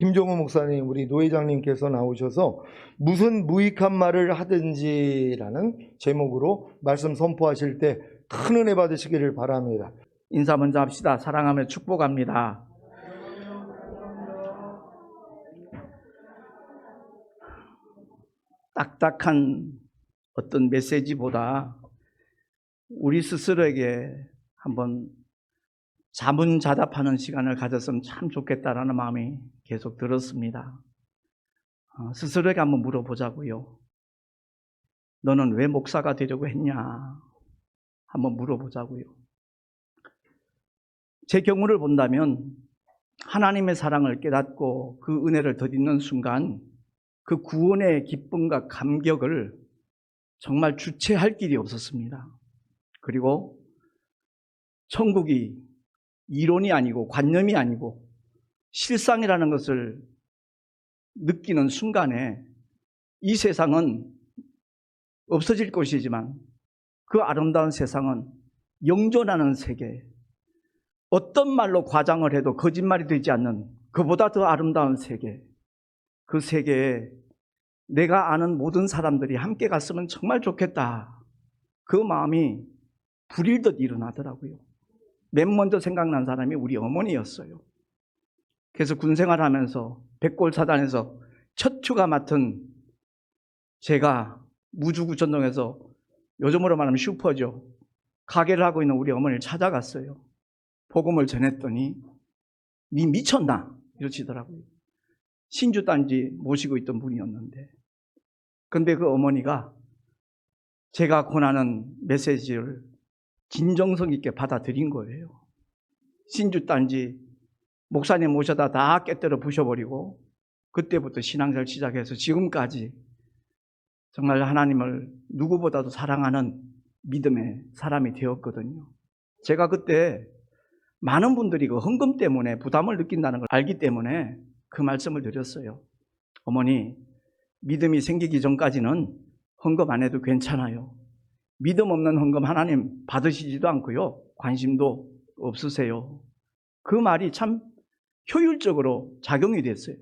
김종우 목사님, 우리 노 회장님께서 나오셔서 무슨 무익한 말을 하든지라는 제목으로 말씀 선포하실 때 큰 은혜 받으시기를 바랍니다. 인사 먼저 합시다. 사랑하며 축복합니다. 딱딱한 어떤 메시지보다 우리 스스로에게 한번 자문자답하는 시간을 가졌으면 참 좋겠다라는 마음이 계속 들었습니다. 스스로에게 한번 물어보자고요. 너는 왜 목사가 되려고 했냐? 한번 물어보자고요. 제 경우를 본다면 하나님의 사랑을 깨닫고 그 은혜를 덧입는 순간 그 구원의 기쁨과 감격을 정말 주체할 길이 없었습니다. 그리고 천국이 이론이 아니고 관념이 아니고 실상이라는 것을 느끼는 순간에 이 세상은 없어질 것이지만 그 아름다운 세상은 영존하는 세계, 어떤 말로 과장을 해도 거짓말이 되지 않는 그보다 더 아름다운 세계, 그 세계에 내가 아는 모든 사람들이 함께 갔으면 정말 좋겠다. 그 마음이 불일듯 일어나더라고요. 맨 먼저 생각난 사람이 우리 어머니였어요. 그래서 군생활하면서 백골사단에서 첫 휴가 맡은 제가 무주구천동에서 요즘으로 말하면 슈퍼죠. 가게를 하고 있는 우리 어머니를 찾아갔어요. 복음을 전했더니 니 미쳤나? 이러시더라고요. 신주단지 모시고 있던 분이었는데, 근데 그 어머니가 제가 권하는 메시지를 진정성 있게 받아들인 거예요. 신주단지 목사님 모셔다 다 깨뜨려 부셔버리고 그때부터 신앙생활 시작해서 지금까지 정말 하나님을 누구보다도 사랑하는 믿음의 사람이 되었거든요. 제가 그때 많은 분들이 그 헌금 때문에 부담을 느낀다는 걸 알기 때문에 그 말씀을 드렸어요. 어머니, 믿음이 생기기 전까지는 헌금 안 해도 괜찮아요. 믿음 없는 헌금 하나님 받으시지도 않고요. 관심도 없으세요. 그 말이 참 효율적으로 작용이 됐어요.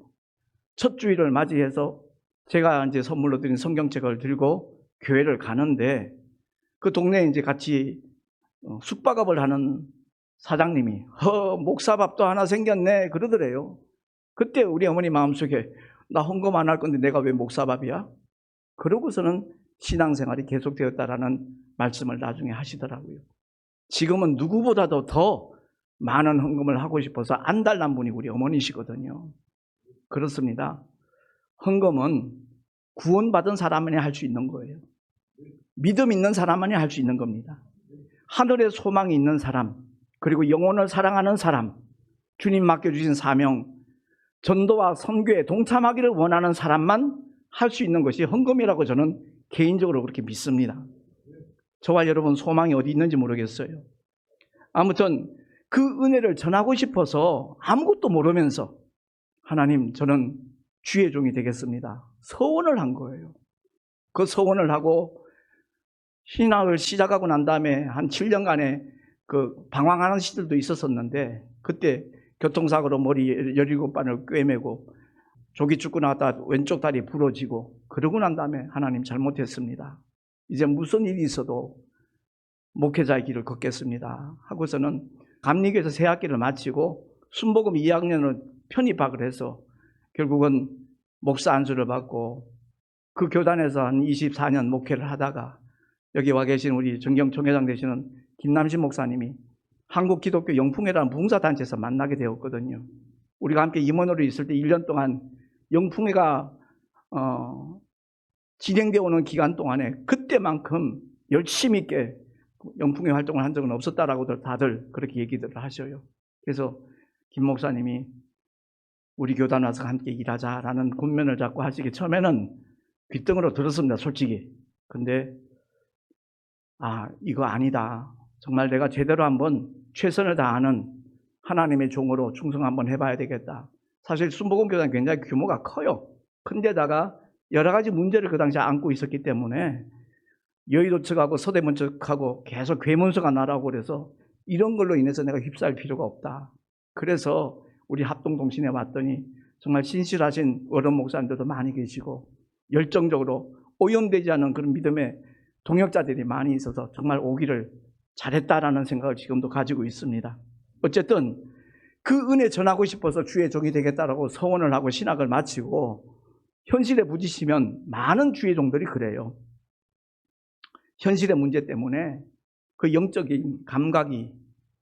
첫 주일을 맞이해서 제가 이제 선물로 드린 성경책을 들고 교회를 가는데 그 동네에 이제 같이 숙박업을 하는 사장님이 목사밥도 하나 생겼네 그러더래요. 그때 우리 어머니 마음속에 나 헌금 안 할 건데 내가 왜 목사밥이야? 그러고서는 신앙생활이 계속되었다라는 말씀을 나중에 하시더라고요. 지금은 누구보다도 더 많은 헌금을 하고 싶어서 안달난 분이 우리 어머니시거든요. 그렇습니다. 헌금은 구원받은 사람만이 할 수 있는 거예요. 믿음 있는 사람만이 할 수 있는 겁니다. 하늘에 소망이 있는 사람, 그리고 영혼을 사랑하는 사람, 주님 맡겨주신 사명, 전도와 선교에 동참하기를 원하는 사람만 할 수 있는 것이 헌금이라고 저는 개인적으로 그렇게 믿습니다. 저와 여러분 소망이 어디 있는지 모르겠어요. 아무튼 그 은혜를 전하고 싶어서 아무것도 모르면서 하나님 저는 주의 종이 되겠습니다. 서원을 한 거예요. 그 서원을 하고 신학을 시작하고 난 다음에 한 7년간의 그 방황하는 시절도 있었었는데 그때 교통사고로 머리 17반을 꿰매고 조기 축구 나갔다 왼쪽 다리 부러지고 그러고 난 다음에 하나님 잘못했습니다. 이제 무슨 일이 있어도 목회자의 길을 걷겠습니다 하고서는 감리교에서 새 학기를 마치고 순복음 2학년을 편입학을 해서 결국은 목사 안수를 받고 그 교단에서 한 24년 목회를 하다가 여기 와 계신 우리 정경총회장 되시는 김남신 목사님이 한국기독교 영풍회라는 봉사단체에서 만나게 되었거든요. 우리가 함께 임원으로 있을 때 1년 동안 영풍회가 진행되어 오는 기간 동안에 그때만큼 열심히 있게 영풍회 활동을 한 적은 없었다라고 다들 그렇게 얘기들을 하셔요. 그래서 김 목사님이 우리 교단 와서 함께 일하자라는 군면을 잡고 하시기 처음에는 귓등으로 들었습니다, 솔직히. 근데 이거 아니다. 정말 내가 제대로 한번 최선을 다하는 하나님의 종으로 충성 한번 해봐야 되겠다. 사실 순복음교단이 굉장히 규모가 커요. 큰데다가 여러 가지 문제를 그 당시에 안고 있었기 때문에 여의도 측하고 서대문 측하고 계속 괴문서가 나라고 그래서 이런 걸로 인해서 내가 휩싸일 필요가 없다. 그래서 우리 합동통신에 왔더니 정말 신실하신 어른 목사님들도 많이 계시고 열정적으로 오염되지 않은 그런 믿음의 동역자들이 많이 있어서 정말 오기를 잘했다라는 생각을 지금도 가지고 있습니다. 어쨌든 그 은혜 전하고 싶어서 주의 종이 되겠다라고 서원을 하고 신학을 마치고 현실에 부딪히면 많은 주의 종들이 그래요. 현실의 문제 때문에 그 영적인 감각이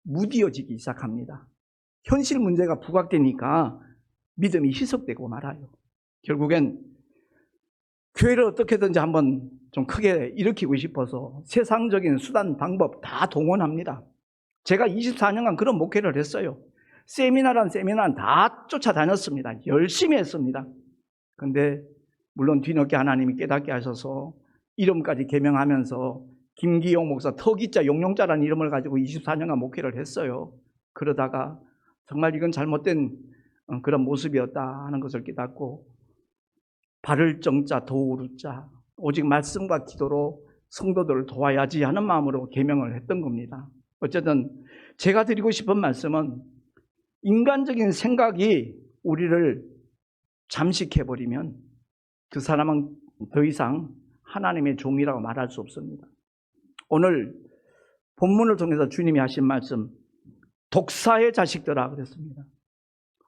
무디어지기 시작합니다. 현실 문제가 부각되니까 믿음이 희석되고 말아요. 결국엔 교회를 어떻게든지 한번 좀 크게 일으키고 싶어서 세상적인 수단, 방법 다 동원합니다. 제가 24년간 그런 목회를 했어요. 세미나란 다 쫓아다녔습니다. 열심히 했습니다. 근데 물론 뒤늦게 하나님이 깨닫게 하셔서 이름까지 개명하면서 김기용 목사, 터기자, 용용자라는 이름을 가지고 24년간 목회를 했어요. 그러다가 정말 이건 잘못된 그런 모습이었다 하는 것을 깨닫고 바를 정자, 도우를 자, 오직 말씀과 기도로 성도들을 도와야지 하는 마음으로 개명을 했던 겁니다. 어쨌든 제가 드리고 싶은 말씀은 인간적인 생각이 우리를 잠식해버리면 그 사람은 더 이상 하나님의 종이라고 말할 수 없습니다. 오늘 본문을 통해서 주님이 하신 말씀, 독사의 자식들아 그랬습니다.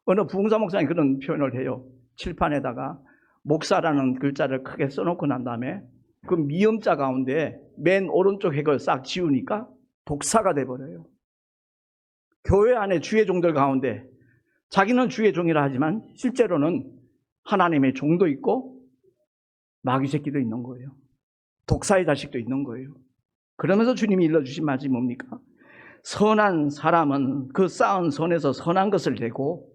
어느 부흥사 목사님 그런 표현을 해요. 칠판에다가 목사라는 글자를 크게 써놓고 난 다음에 그 미음자 가운데 맨 오른쪽 획을 싹 지우니까 독사가 돼버려요. 교회 안에 주의 종들 가운데 자기는 주의 종이라 하지만 실제로는 하나님의 종도 있고 마귀 새끼도 있는 거예요. 독사의 자식도 있는 거예요. 그러면서 주님이 일러주신 말씀이 뭡니까? 선한 사람은 그 쌓은 선에서 선한 것을 내고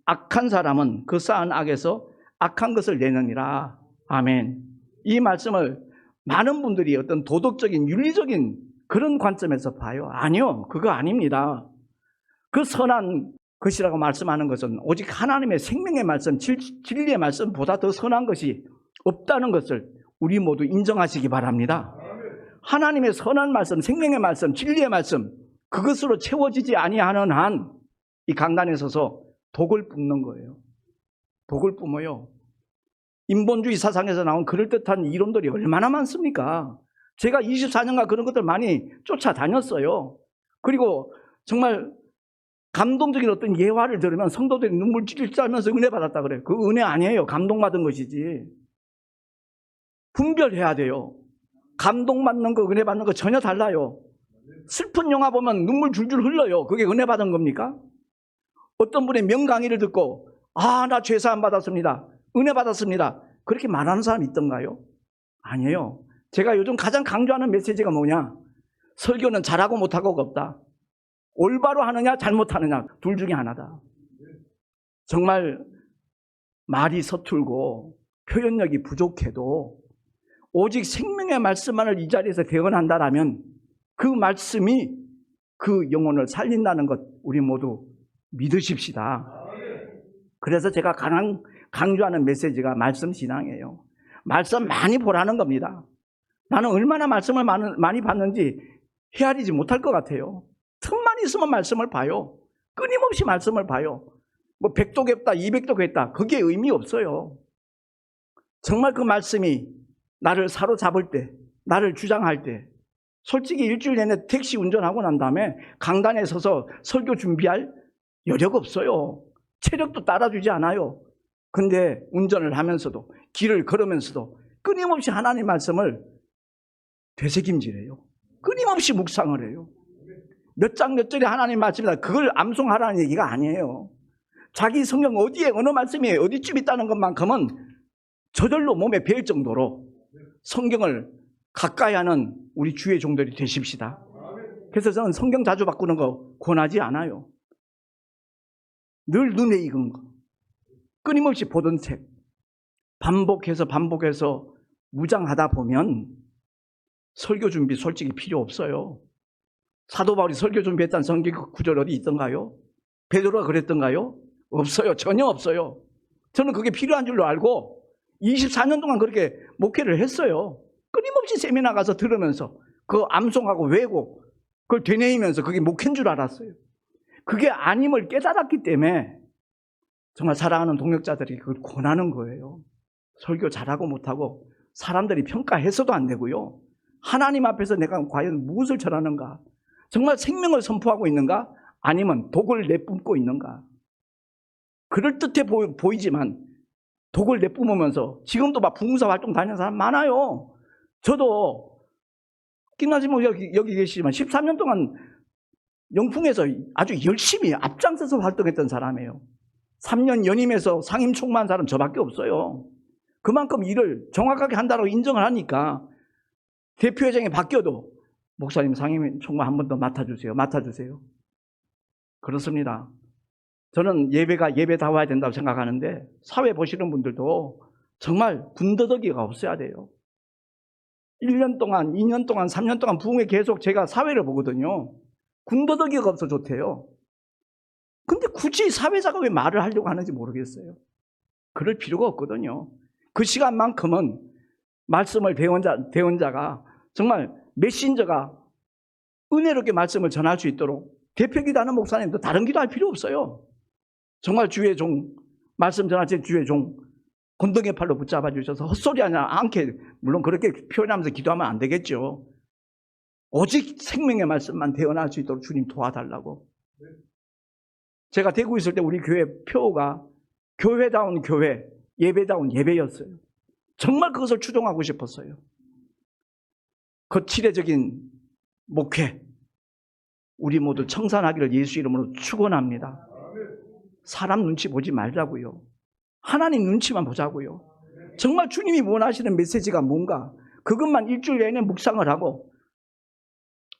악한 사람은 그 쌓은 악에서 악한 것을 내느니라. 아멘. 이 말씀을 많은 분들이 어떤 도덕적인 윤리적인 그런 관점에서 봐요. 아니요, 그거 아닙니다. 그 선한 것이라고 말씀하는 것은 오직 하나님의 생명의 말씀, 진리의 말씀보다 더 선한 것이 없다는 것을 우리 모두 인정하시기 바랍니다. 하나님의 선한 말씀, 생명의 말씀, 진리의 말씀, 그것으로 채워지지 아니하는 한 이 강단에 서서 독을 뿜는 거예요. 독을 뿜어요. 인본주의 사상에서 나온 그럴듯한 이론들이 얼마나 많습니까? 제가 24년간 그런 것들 많이 쫓아다녔어요. 그리고 정말 감동적인 어떤 예화를 들으면 성도들이 눈물 찔찔 짜면서 은혜 받았다 그래요. 그 은혜 아니에요. 감동받은 것이지. 분별해야 돼요. 감동받는 거, 은혜 받는 거 전혀 달라요. 슬픈 영화 보면 눈물 줄줄 흘러요. 그게 은혜 받은 겁니까? 어떤 분의 명강의를 듣고 나 죄사함 받았습니다. 은혜 받았습니다. 그렇게 말하는 사람이 있던가요? 아니에요. 제가 요즘 가장 강조하는 메시지가 뭐냐? 설교는 잘하고 못하고가 없다. 올바로 하느냐 잘못하느냐 둘 중에 하나다. 정말 말이 서툴고 표현력이 부족해도 오직 생명의 말씀만을 이 자리에서 대언한다라면 그 말씀이 그 영혼을 살린다는 것 우리 모두 믿으십시다. 그래서 제가 가장 강조하는 메시지가 말씀 신앙이에요. 말씀 많이 보라는 겁니다. 나는 얼마나 말씀을 많이 봤는지 헤아리지 못할 것 같아요. 틈만 있으면 말씀을 봐요. 끊임없이 말씀을 봐요. 뭐 100도 했다 200도 했다 그게 의미 없어요. 정말 그 말씀이 나를 사로잡을 때, 나를 주장할 때, 솔직히 일주일 내내 택시 운전하고 난 다음에 강단에 서서 설교 준비할 여력 없어요. 체력도 따라주지 않아요. 근데 운전을 하면서도 길을 걸으면서도 끊임없이 하나님 말씀을 되새김질해요. 끊임없이 묵상을 해요. 몇 장 몇 절이 하나님 말씀이다. 그걸 암송하라는 얘기가 아니에요. 자기 성경 어디에 어느 말씀이 어디쯤 있다는 것만큼은 저절로 몸에 배일 정도로 성경을 가까이 하는 우리 주의 종들이 되십시다. 그래서 저는 성경 자주 바꾸는 거 권하지 않아요. 늘 눈에 익은 거, 끊임없이 보던 책, 반복해서 무장하다 보면 설교 준비 솔직히 필요 없어요. 사도 바울이 설교 준비했다는 성경 구절 어디 있던가요? 베드로가 그랬던가요? 없어요. 전혀 없어요. 저는 그게 필요한 줄로 알고 24년 동안 그렇게 목회를 했어요. 끊임없이 세미나 가서 들으면서 그거 암송하고 외우고 그걸 되뇌이면서 그게 목회인 줄 알았어요. 그게 아님을 깨달았기 때문에 정말 사랑하는 동역자들이 그걸 권하는 거예요. 설교 잘하고 못하고 사람들이 평가해서도 안 되고요. 하나님 앞에서 내가 과연 무엇을 전하는가? 정말 생명을 선포하고 있는가? 아니면 독을 내뿜고 있는가? 그럴듯해 보이지만 독을 내뿜으면서 지금도 막 부흥사 활동 다니는 사람 많아요. 저도 김나지모 여기 계시지만 13년 동안 영풍에서 아주 열심히 앞장서서 활동했던 사람이에요. 3년 연임해서 상임 총무한 사람 저밖에 없어요. 그만큼 일을 정확하게 한다고 인정을 하니까 대표회장이 바뀌어도 목사님 상임 총무 한 번 더 맡아주세요. 그렇습니다. 저는 예배가 예배다워야 된다고 생각하는데 사회 보시는 분들도 정말 군더더기가 없어야 돼요. 1년 동안, 2년 동안, 3년 동안 부흥회 계속 제가 사회를 보거든요. 군더더기가 없어 좋대요. 근데 굳이 사회자가 왜 말을 하려고 하는지 모르겠어요. 그럴 필요가 없거든요. 그 시간만큼은 말씀을 대언자가 정말 메신저가 은혜롭게 말씀을 전할 수 있도록 대표 기도하는 목사님도 다른 기도할 필요 없어요. 정말 주의 종, 말씀 전하실 주의 종 건동의 팔로 붙잡아 주셔서 헛소리하지 않게 물론 그렇게 표현하면서 기도하면 안 되겠죠. 오직 생명의 말씀만 대언할 수 있도록 주님 도와달라고. 제가 대구 있을 때 우리 교회 표가 교회다운 교회, 예배다운 예배였어요. 정말 그것을 추종하고 싶었어요. 거칠애적인 목회 우리 모두 청산하기를 예수 이름으로 축원합니다. 사람 눈치 보지 말자고요. 하나님 눈치만 보자고요. 정말 주님이 원하시는 메시지가 뭔가 그것만 일주일 내내 묵상을 하고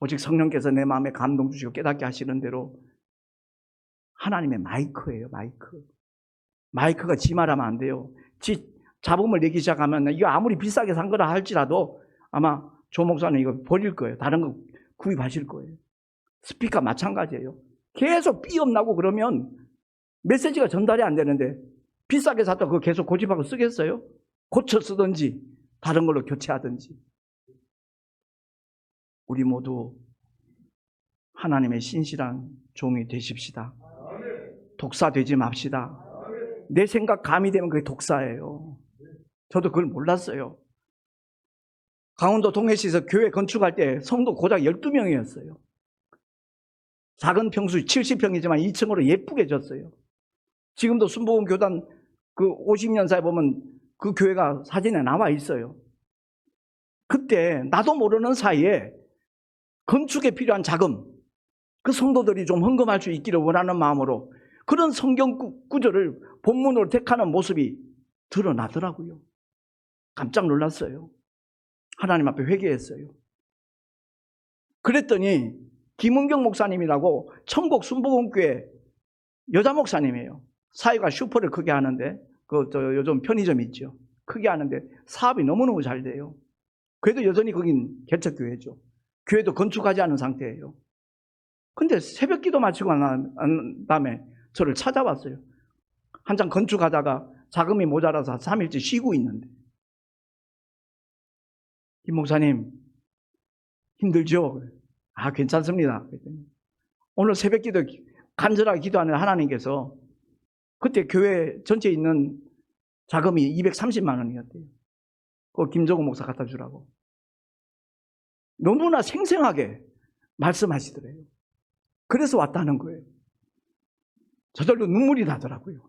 오직 성령께서 내 마음에 감동 주시고 깨닫게 하시는 대로 하나님의 마이크예요. 마이크가 지 말하면 안 돼요. 지 잡음을 내기 시작하면 이거 아무리 비싸게 산 거라 할지라도 아마 조 목사는 이거 버릴 거예요. 다른 거 구입하실 거예요. 스피커 마찬가지예요. 계속 삐엄나고 그러면 메시지가 전달이 안 되는데 비싸게 샀다 그거 계속 고집하고 쓰겠어요? 고쳐 쓰든지 다른 걸로 교체하든지. 우리 모두 하나님의 신실한 종이 되십시다. 독사 되지 맙시다. 내 생각 감이 되면 그게 독사예요. 저도 그걸 몰랐어요. 강원도 동해시에서 교회 건축할 때 성도 고작 12명이었어요. 작은 평수 70평이지만 2층으로 예쁘게 졌어요. 지금도 순복음 교단 그 50년사에 보면 그 교회가 사진에 나와 있어요. 그때 나도 모르는 사이에 건축에 필요한 자금, 그 성도들이 좀 헌금할 수 있기를 원하는 마음으로 그런 성경 구절을 본문으로 택하는 모습이 드러나더라고요. 깜짝 놀랐어요. 하나님 앞에 회개했어요. 그랬더니 김은경 목사님이라고 천곡 순복음교회 여자 목사님이에요. 사회가 슈퍼를 크게 하는데 요즘 편의점 있죠. 크게 하는데 사업이 너무너무 잘 돼요. 그래도 여전히 거긴 개척교회죠. 교회도 건축하지 않은 상태예요. 근데 새벽 기도 마치고 난 다음에 저를 찾아왔어요. 한창 건축하다가 자금이 모자라서 3일째 쉬고 있는데 김 목사님 힘들죠? 아 괜찮습니다. 오늘 새벽 기도 간절하게 기도하는 하나님께서 그때 교회 전체에 있는 자금이 230만 원이었대요. 그거 김정우 목사 갖다 주라고. 너무나 생생하게 말씀하시더래요. 그래서 왔다는 거예요. 저절로 눈물이 나더라고요.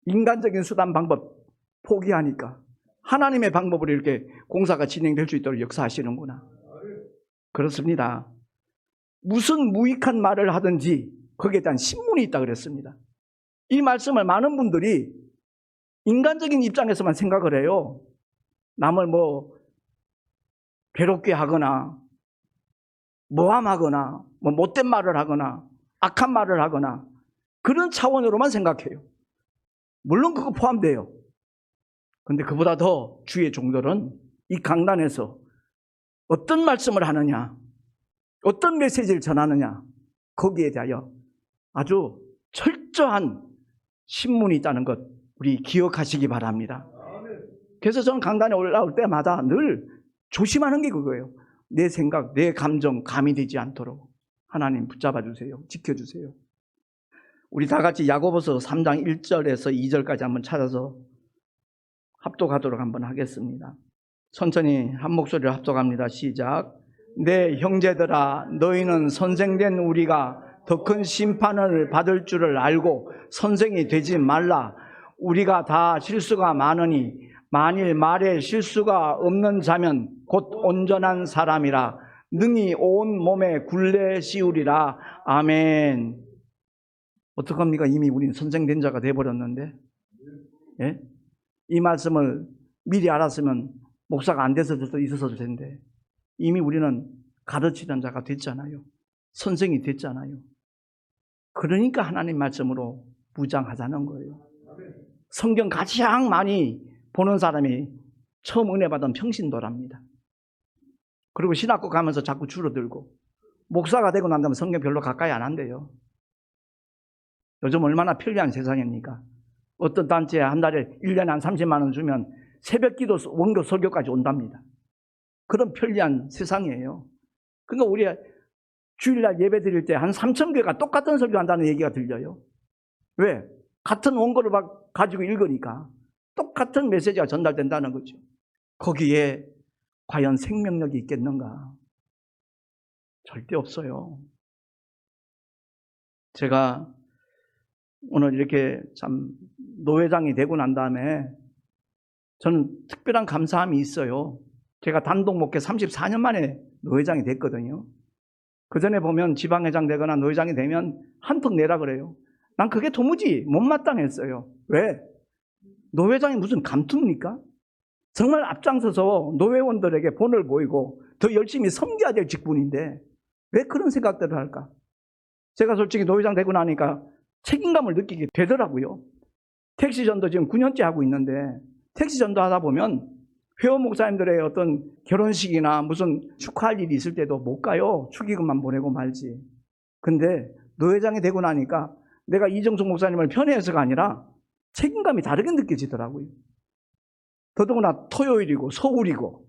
인간적인 수단 방법 포기하니까 하나님의 방법으로 이렇게 공사가 진행될 수 있도록 역사하시는구나. 그렇습니다. 무슨 무익한 말을 하든지 거기에 대한 신문이 있다 그랬습니다. 이 말씀을 많은 분들이 인간적인 입장에서만 생각을 해요. 남을 괴롭게 하거나 모함하거나 못된 말을 하거나 악한 말을 하거나 그런 차원으로만 생각해요. 물론 그거 포함돼요. 근데 그보다 더 주의 종들은 이 강단에서 어떤 말씀을 하느냐, 어떤 메시지를 전하느냐, 거기에 대하여 아주 철저한 신문이 있다는 것 우리 기억하시기 바랍니다. 그래서 저는 강단에 올라올 때마다 늘 조심하는 게 그거예요. 내 생각, 내 감정 가미되지 않도록 하나님 붙잡아 주세요. 지켜주세요. 우리 다 같이 야고보서 3장 1절에서 2절까지 한번 찾아서 합독하도록 한번 하겠습니다. 천천히 한 목소리로 합독합니다. 시작. 내 형제들아, 너희는 선생된 우리가 더 큰 심판을 받을 줄을 알고 선생이 되지 말라. 우리가 다 실수가 많으니 만일 말에 실수가 없는 자면 곧 온전한 사람이라 능히 온 몸에 굴레 씌우리라. 아멘. 어떡합니까? 이미 우리는 선생된 자가 되어버렸는데, 예? 이 말씀을 미리 알았으면 목사가 안 돼서 있었을 텐데 이미 우리는 가르치는 자가 됐잖아요. 선생이 됐잖아요. 그러니까 하나님 말씀으로 무장하자는 거예요. 성경 가장 많이 보는 사람이 처음 은혜 받은 평신도랍니다. 그리고 신학교 가면서 자꾸 줄어들고 목사가 되고 난 다음에 성경 별로 가까이 안 한대요. 요즘 얼마나 편리한 세상입니까? 어떤 단체에 한 달에 1년에 한 30만 원 주면 새벽기도 원교 설교까지 온답니다. 그런 편리한 세상이에요. 그러니까 우리 주일날 예배 드릴 때 한 3,000개가 똑같은 설교한다는 얘기가 들려요. 왜? 같은 원고를 가지고 읽으니까 똑같은 메시지가 전달된다는 거죠. 거기에 과연 생명력이 있겠는가? 절대 없어요. 제가 오늘 이렇게 참 노회장이 되고 난 다음에 저는 특별한 감사함이 있어요. 제가 단독 목회 34년 만에 노회장이 됐거든요. 그 전에 보면 지방회장 되거나 노회장이 되면 한턱 내라 그래요. 난 그게 도무지 못마땅했어요. 왜? 노회장이 무슨 감투입니까? 정말 앞장서서 노회원들에게 본을 보이고 더 열심히 섬겨야 될 직분인데 왜 그런 생각들을 할까? 제가 솔직히 노회장 되고 나니까 책임감을 느끼게 되더라고요. 택시전도 지금 9년째 하고 있는데 택시전도 하다 보면 회원 목사님들의 어떤 결혼식이나 무슨 축하할 일이 있을 때도 못 가요. 축의금만 보내고 말지. 근데 노회장이 되고 나니까 내가 이정숙 목사님을 편애해서가 아니라 책임감이 다르게 느껴지더라고요. 더더구나 토요일이고 서울이고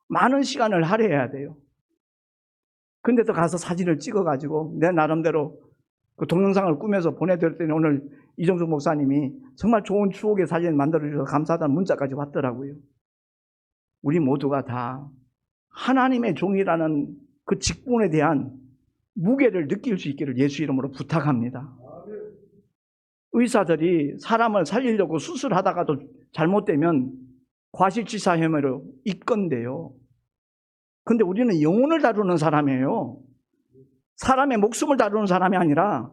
많은 시간을 할애해야 돼요. 근데도 가서 사진을 찍어가지고 내 나름대로 그 동영상을 꾸며서 보내드렸더니 오늘 이정숙 목사님이 정말 좋은 추억의 사진 만들어주셔서 감사하다는 문자까지 왔더라고요. 우리 모두가 다 하나님의 종이라는 그 직분에 대한 무게를 느낄 수 있기를 예수 이름으로 부탁합니다. 의사들이 사람을 살리려고 수술하다가도 잘못되면 과실치사 혐의로 입건돼요. 근데 우리는 영혼을 다루는 사람이에요. 사람의 목숨을 다루는 사람이 아니라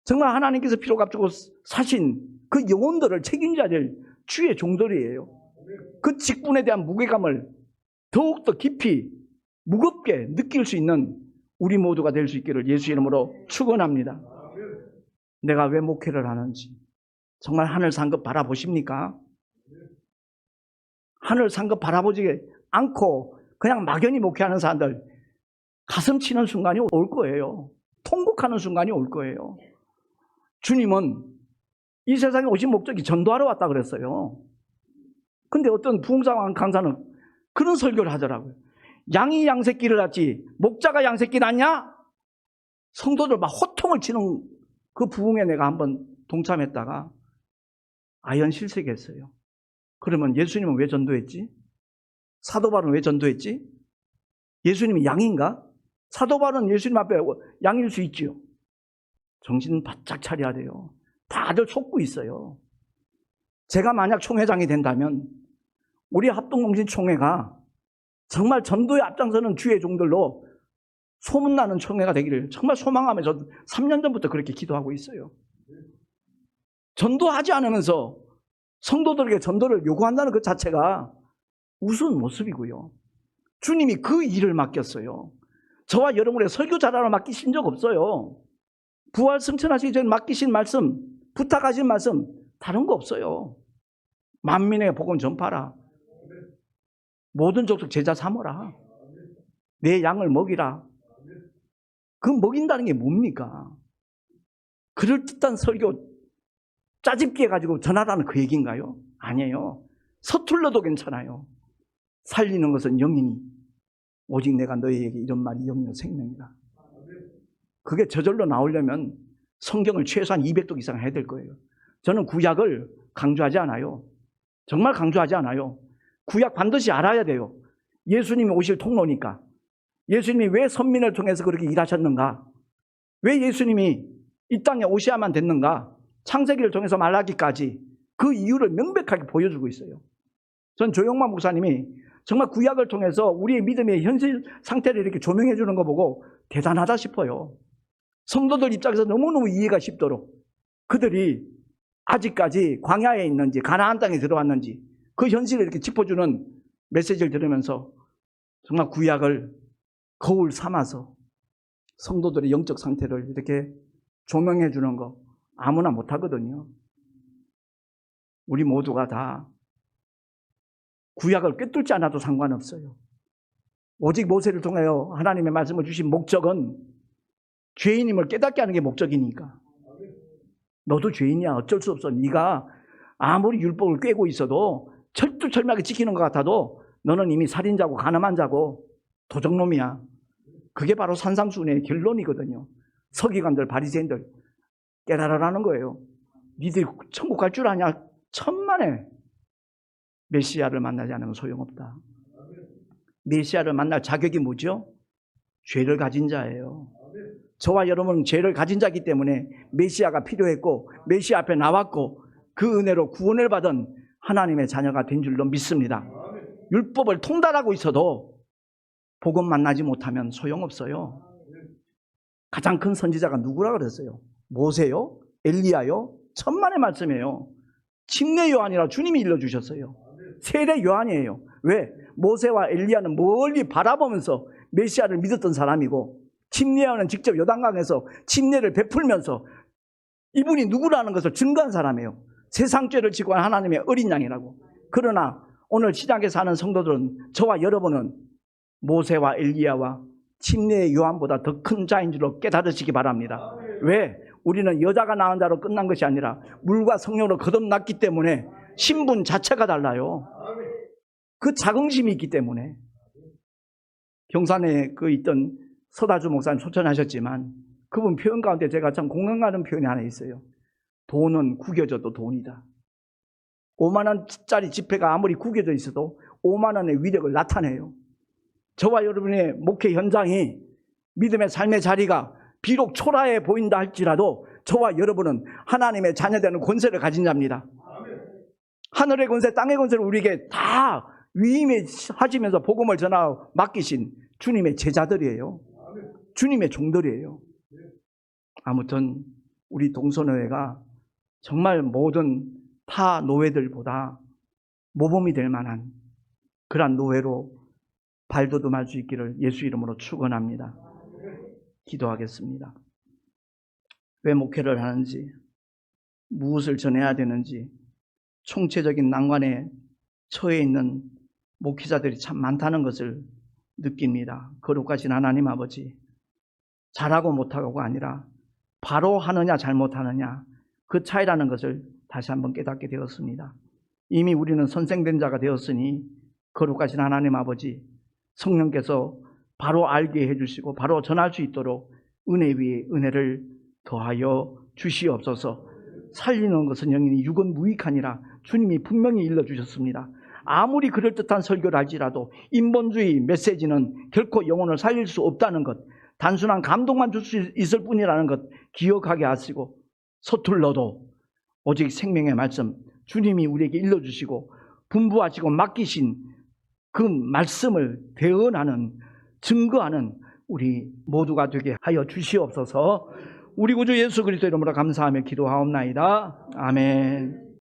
정말 하나님께서 피로 값주고 사신 그 영혼들을 책임져야 될 주의 종들이에요. 그 직분에 대한 무게감을 더욱더 깊이 무겁게 느낄 수 있는 우리 모두가 될 수 있기를 예수 이름으로 축원합니다. 내가 왜 목회를 하는지 정말 하늘 상급 바라보십니까? 하늘 상급 바라보지 않고 그냥 막연히 목회하는 사람들 가슴 치는 순간이 올 거예요. 통곡하는 순간이 올 거예요. 주님은 이 세상에 오신 목적이 전도하러 왔다 그랬어요. 근데 어떤 부흥상 강사는 그런 설교를 하더라고요. 양이 양새끼를 낳지 목자가 양새끼 낳냐? 성도들 막 호통을 치는 그 부흥에 내가 한번 동참했다가 아연실색했어요. 그러면 예수님은 왜 전도했지? 사도 바울은 왜 전도했지? 예수님이 양인가? 사도 바울은 예수님 앞에 양일 수 있지요. 정신 바짝 차려야 돼요. 다들 속고 있어요. 제가 만약 총회장이 된다면 우리 합동공신총회가 정말 전도에 앞장서는 주의 종들로 소문나는 총회가 되기를 정말 소망하면서 3년 전부터 그렇게 기도하고 있어요. 전도하지 않으면서 성도들에게 전도를 요구한다는 그 자체가 우스운 모습이고요. 주님이 그 일을 맡겼어요. 저와 여러분의 설교 잘하러 맡기신 적 없어요. 부활 승천하시기 전에 맡기신 말씀, 부탁하신 말씀 다른 거 없어요. 만민의 복음 전파라. 모든 족속 제자 삼으라. 내 양을 먹이라. 그 먹인다는 게 뭡니까? 그럴듯한 설교 짜집기 해가지고 전하라는 그 얘기인가요? 아니에요. 서툴러도 괜찮아요. 살리는 것은 영이니 오직 내가 너희에게 이런 말이 영이요 생명이다. 그게 저절로 나오려면 성경을 최소한 200독 이상 해야 될 거예요. 저는 구약을 강조하지 않아요. 정말 강조하지 않아요. 구약 반드시 알아야 돼요. 예수님이 오실 통로니까. 예수님이 왜 선민을 통해서 그렇게 일하셨는가? 왜 예수님이 이 땅에 오셔야만 됐는가? 창세기를 통해서 말라기까지 그 이유를 명백하게 보여주고 있어요. 전 조영만 목사님이 정말 구약을 통해서 우리의 믿음의 현실 상태를 이렇게 조명해 주는 거 보고 대단하다 싶어요. 성도들 입장에서 너무너무 이해가 쉽도록 그들이 아직까지 광야에 있는지 가나안 땅에 들어왔는지 그 현실을 이렇게 짚어주는 메시지를 들으면서 정말 구약을 거울 삼아서 성도들의 영적 상태를 이렇게 조명해 주는 거 아무나 못하거든요. 우리 모두가 다 구약을 꿰뚫지 않아도 상관없어요. 오직 모세를 통하여 하나님의 말씀을 주신 목적은 죄인임을 깨닫게 하는 게 목적이니까. 너도 죄인이야. 어쩔 수 없어. 네가 아무리 율법을 꿰고 있어도 철두철미하게 지키는 것 같아도 너는 이미 살인자고 가늠한 자고 도적놈이야. 그게 바로 산상수훈의 결론이거든요. 서기관들, 바리새인들 깨달으라는 거예요. 니들이 천국 갈 줄 아냐? 천만에 메시아를 만나지 않으면 소용없다. 메시아를 만날 자격이 뭐죠? 죄를 가진 자예요. 저와 여러분은 죄를 가진 자이기 때문에 메시아가 필요했고 메시아 앞에 나왔고 그 은혜로 구원을 받은 하나님의 자녀가 된 줄로 믿습니다. 율법을 통달하고 있어도 복음 만나지 못하면 소용없어요. 가장 큰 선지자가 누구라 그랬어요? 모세요? 엘리야요? 천만의 말씀이에요. 침례 요한이라 주님이 일러주셨어요. 세례 요한이에요. 왜? 모세와 엘리야는 멀리 바라보면서 메시아를 믿었던 사람이고 침례 요한은 직접 요단강에서 침례를 베풀면서 이분이 누구라는 것을 증거한 사람이에요. 세상 죄를 지고 한 하나님의 어린 양이라고. 그러나 오늘 시장에 사는 성도들은 저와 여러분은 모세와 엘리야와 침례 요한보다 더 큰 자인 줄로 깨달으시기 바랍니다. 왜? 우리는 여자가 낳은 자로 끝난 것이 아니라 물과 성령으로 거듭났기 때문에 신분 자체가 달라요. 그 자긍심이 있기 때문에. 경산에 있던 서다주 목사님 초청하셨지만 그분 표현 가운데 제가 참 공감 가는 표현이 하나 있어요. 돈은 구겨져도 돈이다. 5만 원짜리 지폐가 아무리 구겨져 있어도 5만 원의 위력을 나타내요. 저와 여러분의 목회 현장이 믿음의 삶의 자리가 비록 초라해 보인다 할지라도 저와 여러분은 하나님의 자녀되는 권세를 가진 자입니다. 하늘의 권세, 땅의 권세를 우리에게 다 위임하시면서 복음을 전하 맡기신 주님의 제자들이에요. 주님의 종들이에요. 아무튼 우리 동서노회가 정말 모든 타 노회들보다 모범이 될 만한 그러한 노회로 발돋움할 수 있기를 예수 이름으로 축원합니다. 기도하겠습니다. 왜 목회를 하는지, 무엇을 전해야 되는지 총체적인 난관에 처해 있는 목회자들이 참 많다는 것을 느낍니다. 거룩하신 하나님 아버지, 잘하고 못하고가 아니라 바로 하느냐 잘못하느냐 그 차이라는 것을 다시 한번 깨닫게 되었습니다. 이미 우리는 선생된 자가 되었으니 거룩하신 하나님 아버지, 성령께서 바로 알게 해주시고 바로 전할 수 있도록 은혜 위에 은혜를 더하여 주시옵소서. 살리는 것은 영이니 육은 무익하니라 주님이 분명히 일러주셨습니다. 아무리 그럴듯한 설교를 할지라도 인본주의 메시지는 결코 영혼을 살릴 수 없다는 것, 단순한 감동만 줄 수 있을 뿐이라는 것 기억하게 하시고 서툴러도 오직 생명의 말씀 주님이 우리에게 일러주시고 분부하시고 맡기신 그 말씀을 대언하는 증거하는 우리 모두가 되게 하여 주시옵소서. 우리 구주 예수 그리스도 이름으로 감사하며 기도하옵나이다. 아멘.